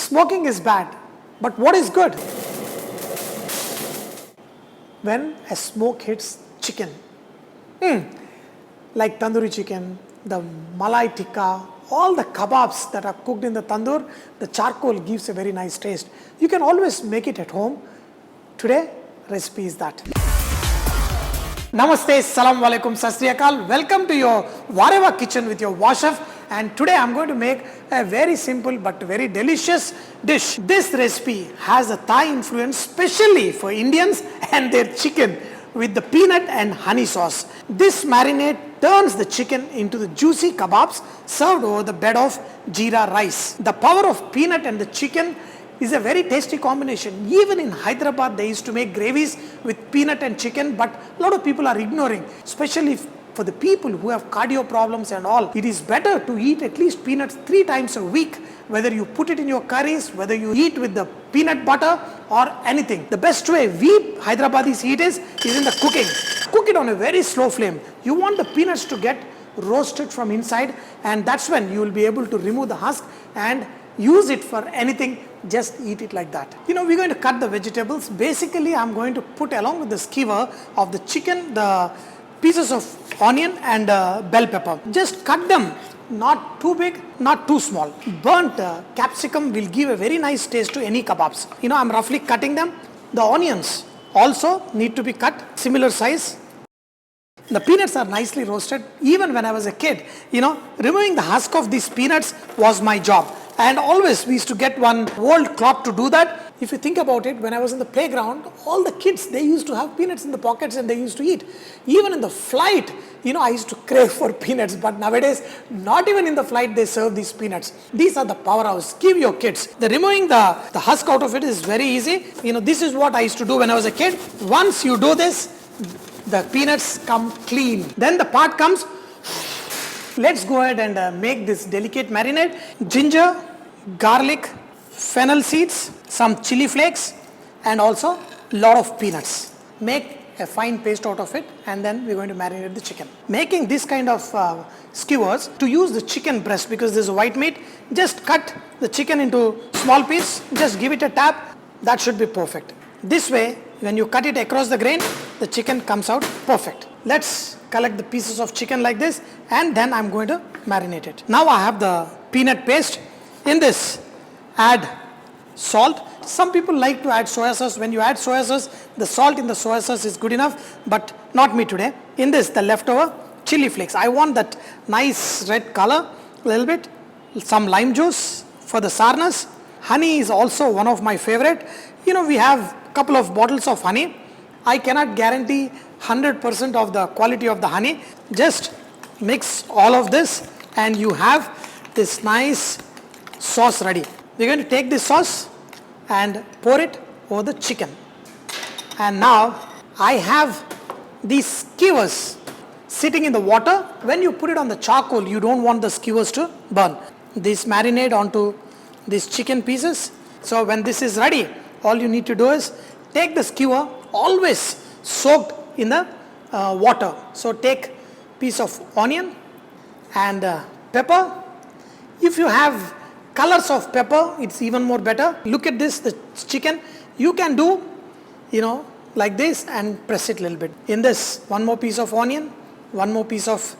Smoking is bad, but what is good? When a smoke hits chicken, like tandoori chicken, the malai tikka, all the kebabs that are cooked in the tandoor, the charcoal gives a very nice taste. You can always make it at home. Today, recipe is that. Namaste, Salam Alaikum, Sat Sri Akal. Welcome to your Vahchef kitchen with your Vahchef. And today I'm going to make a very simple but very delicious dish. This recipe has a Thai influence, specially for Indians and their chicken, with the peanut and honey sauce. This marinade turns the chicken into the juicy kebabs served over the bed of jeera rice. The power of peanut and the chicken is a very tasty combination. Even in Hyderabad, they used to make gravies with peanut and chicken, but a lot of people are ignoring, especially for the people who have cardio problems and all. It is better to eat at least peanuts 3 times a week, whether you put it in your curries, whether you eat with the peanut butter or anything. The best way we Hyderabadis eat is in the cooking. Cook it on a very slow flame. You want the peanuts to get roasted from inside, and that's when you will be able to remove the husk and use it for anything. Just eat it like that. We're going to cut the vegetables. Basically, I'm going to put along with the skewer of the chicken, the pieces of onion and bell pepper. Just cut them, not too big, not too small. Burnt capsicum will give a very nice taste to any kebabs. I'm roughly cutting them. The onions also need to be cut similar size. The peanuts are nicely roasted. Even when I was a kid, removing the husk of these peanuts was my job. And always we used to get one old cloth to do that. If you think about it, when I was in the playground, all the kids, they used to have peanuts in the pockets and they used to eat. Even in the flight, I used to crave for peanuts, but nowadays, not even in the flight they serve these peanuts. These are the powerhouse. Give your kids. Removing the husk out of it is very easy. This is what I used to do when I was a kid. Once you do this, the peanuts come clean. Then the part comes. Let's go ahead and make this delicate marinade. Ginger, garlic, fennel seeds, some chili flakes, and also lot of peanuts. Make a fine paste out of it, and then we're going to marinate the chicken. Making this kind of skewers, to use the chicken breast, because there's a white meat, just cut the chicken into small pieces, just give it a tap, that should be perfect. This way, when you cut it across the grain, the chicken comes out perfect. Let's collect the pieces of chicken like this, and then I'm going to marinate it. Now I have the peanut paste. In this, add salt. Some people like to add soya sauce. When you add soya sauce, the salt in the soya sauce is good enough, but not me today. In this, the leftover chili flakes. I want that nice red color, a little bit. Some lime juice for the sourness. Honey is also one of my favorite. We have a couple of bottles of honey. I cannot guarantee 100% of the quality of the honey. Just mix all of this and you have this nice sauce ready. We're going to take this sauce and pour it over the chicken. And now I have these skewers sitting in the water. When you put it on the charcoal, you don't want the skewers to burn. This marinade onto these chicken pieces. So when this is ready, all you need to do is take the skewer, always soaked in the water. So take piece of onion and pepper. If you have colors of pepper, it's even more better. Look at this, the chicken. You can do, like this and press it a little bit. In this, one more piece of onion, one more piece of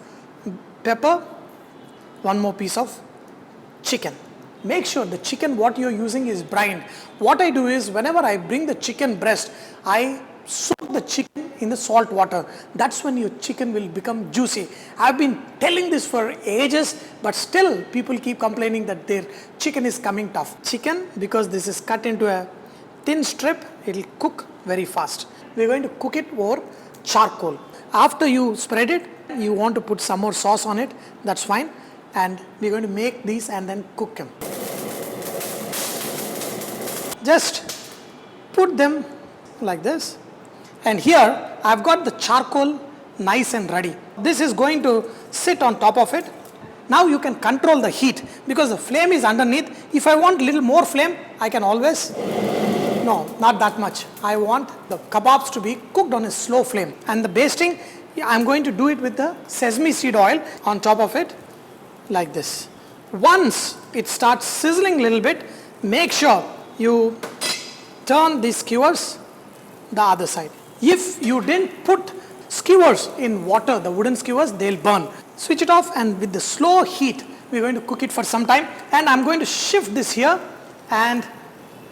pepper, one more piece of chicken. Make sure the chicken what you're using is brined. What I do is, whenever I bring the chicken breast, I soak the chicken in the salt water. That's when your chicken will become juicy. I've been telling this for ages, but still people keep complaining that their chicken is coming tough. Chicken, because this is cut into a thin strip, it will cook very fast. We're going to cook it over charcoal. After you spread it, you want to put some more sauce on it, that's fine. And we're going to make these and then cook them. Just put them like this. And here I've got the charcoal nice and ready. This is going to sit on top of it. Now you can control the heat because the flame is underneath. If I want a little more flame, I can always, no, not that much. I want the kebabs to be cooked on a slow flame. And the basting, I'm going to do it with the sesame seed oil on top of it, like this. Once it starts sizzling a little bit, Make sure you turn these skewers the other side. If you didn't put skewers in water, the wooden skewers, they'll burn. Switch it off, and with the slow heat, we're going to cook it for some time. And I'm going to shift this here, and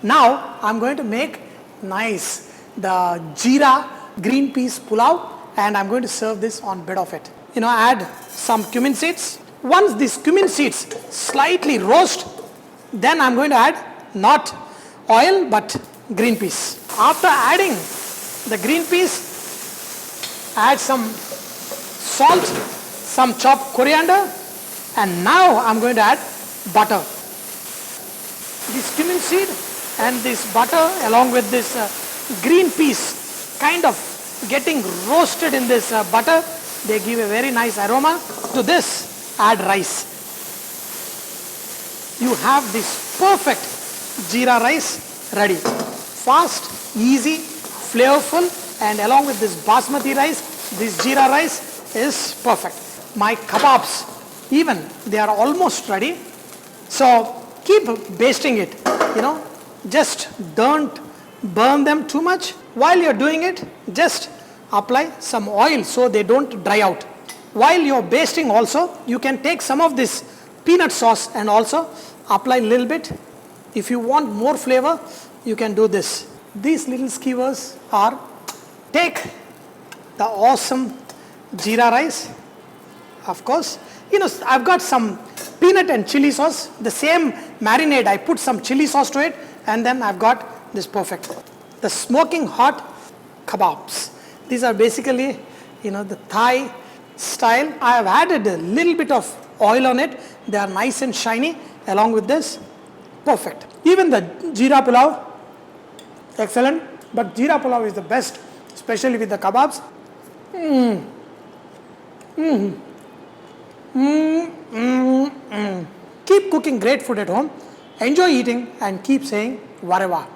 now I'm going to make the jeera green peas pulao, and I'm going to serve this on bed of it. Add some cumin seeds. Once these cumin seeds slightly roast, then I'm going to add not oil but green peas. After adding the green peas, add some salt, some chopped coriander, and now I'm going to add butter. This cumin seed and this butter along with this green peas kind of getting roasted in this butter, they give a very nice aroma. To this, add rice. You have this perfect jeera rice ready. Fast, easy, flavorful, and along with this basmati rice, this jeera rice is perfect. My kebabs, even they are almost ready. So keep basting it. Just don't burn them too much. While you're doing it, just apply some oil so they don't dry out. While you're basting also, you can take some of this peanut sauce and also apply a little bit. If you want more flavor, you can do this. These little skewers are, take the awesome jeera rice. Of course, I've got some peanut and chili sauce. The same marinade, I put some chili sauce to it, and then I've got this perfect. The smoking hot kebabs. These are basically, the Thai style. I have added a little bit of oil on it. They are nice and shiny. Along with this, perfect. Even the jeera pulao, excellent. But jeera pulao is the best, especially with the kebabs. Keep cooking great food at home. Enjoy eating and keep saying Vareva.